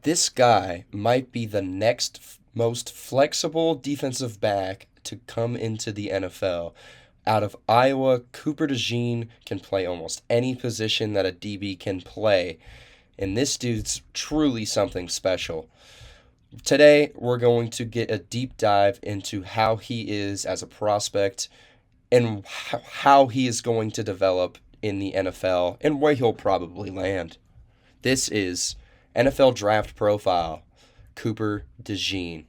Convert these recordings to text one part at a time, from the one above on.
This guy might be the next most flexible defensive back to come into the NFL. Out of Iowa, Cooper DeJean can play almost any position that a DB can play, and this dude's truly something special. Today, we're going to get a deep dive into how he is as a prospect and how he is going to develop in the NFL and where he'll probably land. This is NFL Draft Profile, Cooper DeJean.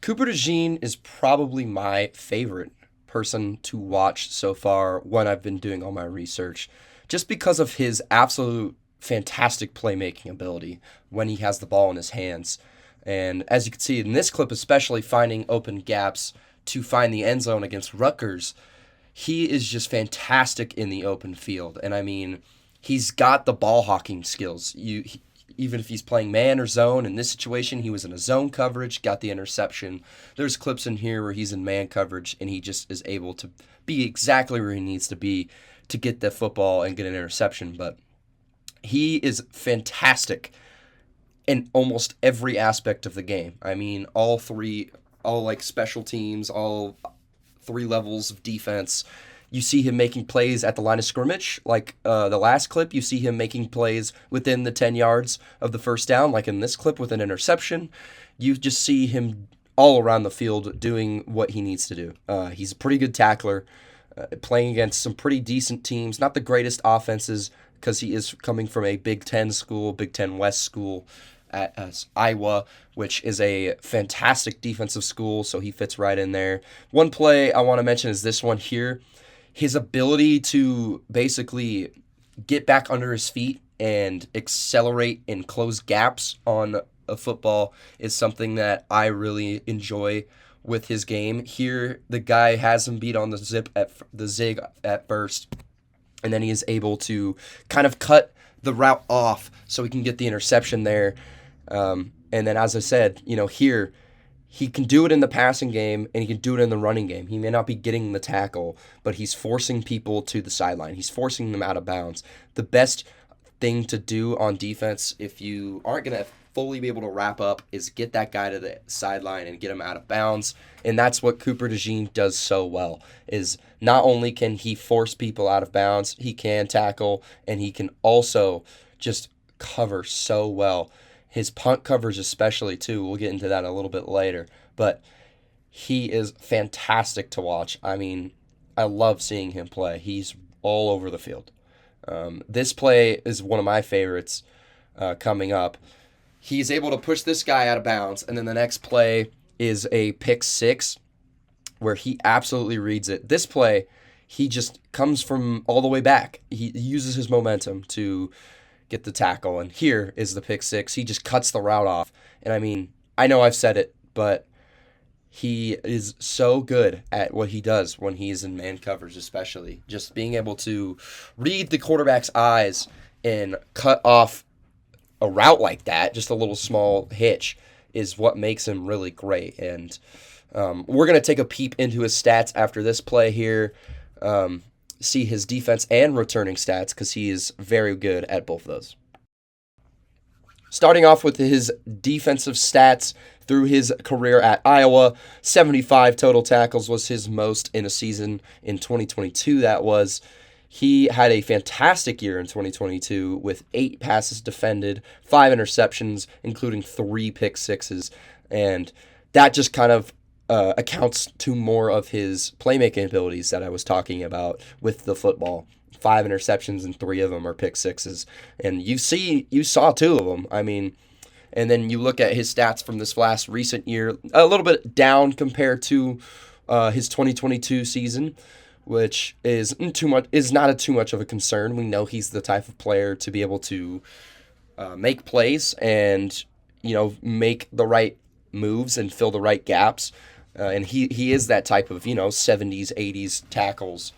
Cooper DeJean is probably my favorite person to watch so far when I've been doing all my research, just because of his absolute fantastic playmaking ability when he has the ball in his hands. And as you can see in this clip, especially finding open gaps to find the end zone against Rutgers, he is just fantastic in the open field. And I mean, he's got the ball hawking skills. Even if he's playing man or zone, in this situation, he was in a zone coverage, got the interception. There's clips in here where he's in man coverage, and he just is able to be exactly where he needs to be to get the football and get an interception. But he is fantastic in almost every aspect of the game. I mean, all like special teams, all three levels of defense. You see him making plays at the line of scrimmage, like the last clip. You see him making plays within the 10 yards of the first down, like in this clip with an interception. You just see him all around the field doing what he needs to do. He's a pretty good tackler, playing against some pretty decent teams, not the greatest offenses because he is coming from a Big Ten school, Big Ten West school at Iowa, which is a fantastic defensive school, so he fits right in there. One play I want to mention is this one here. His ability to basically get back under his feet and accelerate and close gaps on a football is something that I really enjoy with his game. Here, the guy has him beat on the zig at first, and then he is able to kind of cut the route off so he can get the interception there. And then, as I said, here, he can do it in the passing game, and he can do it in the running game. He may not be getting the tackle, but he's forcing people to the sideline. He's forcing them out of bounds. The best thing to do on defense, if you aren't going to fully be able to wrap up, is get that guy to the sideline and get him out of bounds. And that's what Cooper DeJean does so well, is not only can he force people out of bounds, he can tackle, and he can also just cover so well. His punt coverage especially, too. We'll get into that a little bit later. But he is fantastic to watch. I mean, I love seeing him play. He's all over the field. This play is one of my favorites coming up. He's able to push this guy out of bounds, and then the next play is a pick six where he absolutely reads it. This play, he just comes from all the way back. He uses his momentum to get the tackle, and here is the pick six. He just cuts the route off. And I mean, I know I've said it, but he is so good at what he does when he's in man coverage, especially. Just being able to read the quarterback's eyes and cut off a route like that, just a little small hitch, is what makes him really great. And we're going to take a peep into his stats after this play here. See his defense and returning stats because he is very good at both of those. Starting off with his defensive stats through his career at Iowa, 75 total tackles was his most in a season in 2022. That was. He had a fantastic year in 2022 with 8 passes defended, 5 interceptions, including 3 pick sixes, and that just kind of accounts to more of his playmaking abilities that I was talking about with the football. 5 interceptions and 3 of them are pick sixes. And you saw 2 of them. I mean, and then you look at his stats from this last recent year, a little bit down compared to his 2022 season, which is not too much of a concern. We know he's the type of player to be able to make plays and make the right moves and fill the right gaps. And he is that type of, 70s, 80s tackles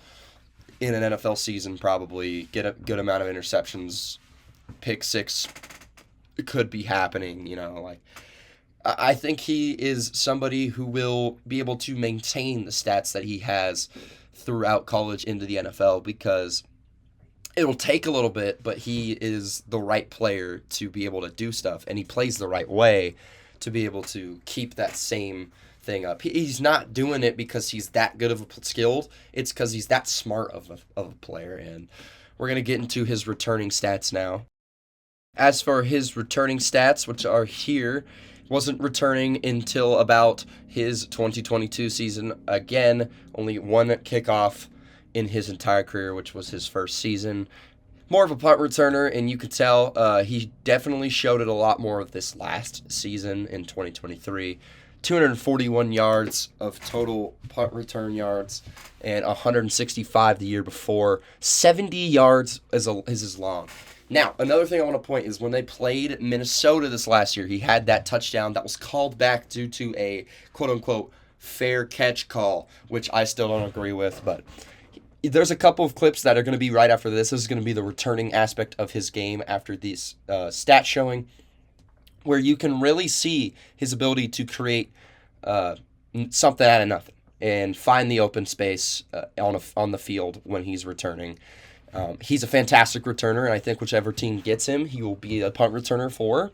in an NFL season, probably get a good amount of interceptions. Pick six could be happening, I think he is somebody who will be able to maintain the stats that he has throughout college into the NFL because It'll take a little bit, but he is the right player to be able to do stuff, and he plays the right way to be able to keep that same thing up. He's not doing it because he's that good of a skilled. It's because he's that smart of a player, and we're going to get into his returning stats now. As for his returning stats, which are here, wasn't returning until about his 2022 season. Again, only one kickoff in his entire career, which was his first season. More of a punt returner, and you could tell he definitely showed it a lot more of this last season in 2023. 241 yards of total punt return yards and 165 the year before. 70 yards is his long. Now, another thing I want to point is when they played Minnesota this last year, he had that touchdown that was called back due to a quote-unquote fair catch call, which I still don't agree with, but there's a couple of clips that are going to be right after this. This is going to be the returning aspect of his game after these stats showing, where you can really see his ability to create something out of nothing and find the open space on the field when he's returning. He's a fantastic returner, and I think whichever team gets him, he will be a punt returner for,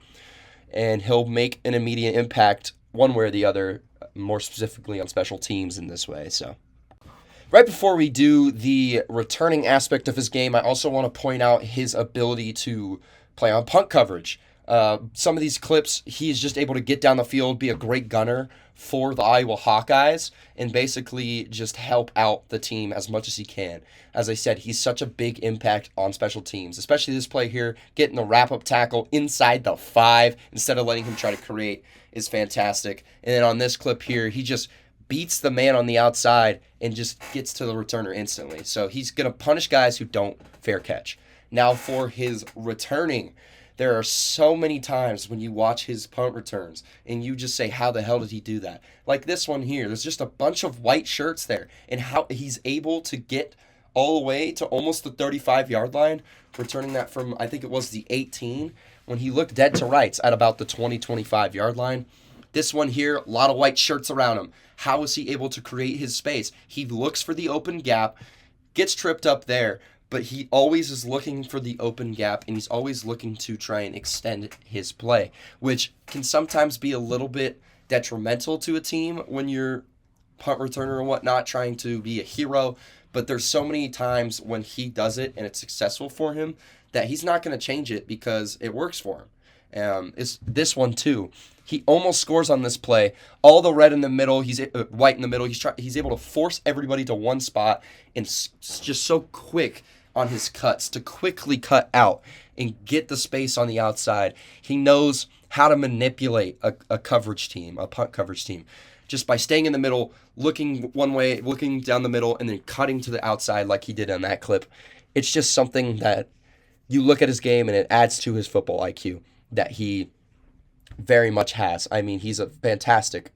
and he'll make an immediate impact one way or the other, more specifically on special teams in this way. So, right before we do the returning aspect of his game, I also want to point out his ability to play on punt coverage. Some of these clips, he's just able to get down the field, be a great gunner for the Iowa Hawkeyes, and basically just help out the team as much as he can. As I said, he's such a big impact on special teams, especially this play here, getting the wrap-up tackle inside the 5 instead of letting him try to create is fantastic. And then on this clip here, he just beats the man on the outside and just gets to the returner instantly. So he's going to punish guys who don't fair catch. Now for his returning, there are so many times when you watch his punt returns and you just say, how the hell did he do that? Like this one here, there's just a bunch of white shirts there, and how he's able to get all the way to almost the 35-yard line, returning that from, I think it was the 18, when he looked dead to rights at about the 20-25-yard line. This one here, a lot of white shirts around him. How is he able to create his space? He looks for the open gap, gets tripped up there, but he always is looking for the open gap, and he's always looking to try and extend his play, which can sometimes be a little bit detrimental to a team when you're punt returner and whatnot, trying to be a hero. But there's so many times when he does it and it's successful for him that he's not going to change it because it works for him. It's this one too. He almost scores on this play. All the red in the middle, he's white in the middle. He's able to force everybody to one spot, and just so quick on his cuts to quickly cut out and get the space on the outside. He knows how to manipulate a coverage team, a punt coverage team, just by staying in the middle, looking one way, looking down the middle, and then cutting to the outside like he did on that clip. It's just something that you look at his game and it adds to his football IQ that he very much has. I mean, he's a fantastic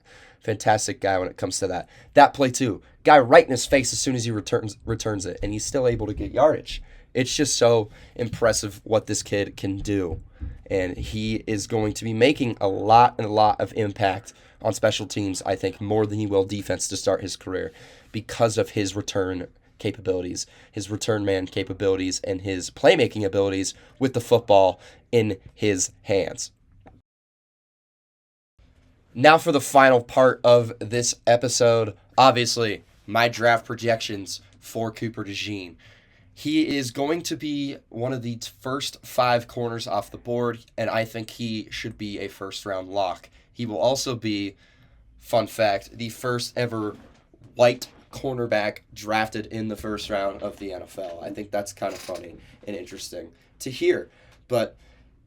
guy when it comes to that. That play too. Guy right in his face as soon as he returns it, and he's still able to get yardage. It's just so impressive what this kid can do. And he is going to be making a lot of impact on special teams, I think, more than he will defense to start his career because of his return capabilities, his return man capabilities, and his playmaking abilities with the football in his hands. Now for the final part of this episode, obviously, my draft projections for Cooper DeJean. He is going to be one of the first 5 corners off the board, and I think he should be a first-round lock. He will also be, fun fact, the first ever white cornerback drafted in the first round of the NFL. I think that's kind of funny and interesting to hear. But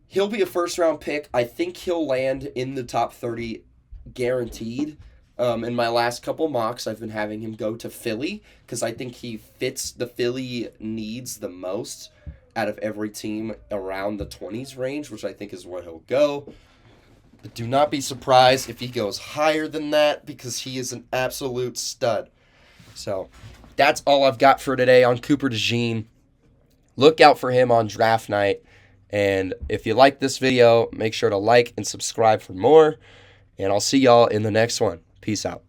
he'll be a first-round pick. I think he'll land in the top 30 guaranteed. In my last couple mocks, I've been having him go to Philly because I think he fits the Philly needs the most out of every team around the 20s range, which I think is where he'll go. But do not be surprised if he goes higher than that because he is an absolute stud. So that's all I've got for today on Cooper DeJean. Look out for him on draft night. And if you like this video, make sure to like and subscribe for more. And I'll see y'all in the next one. Peace out.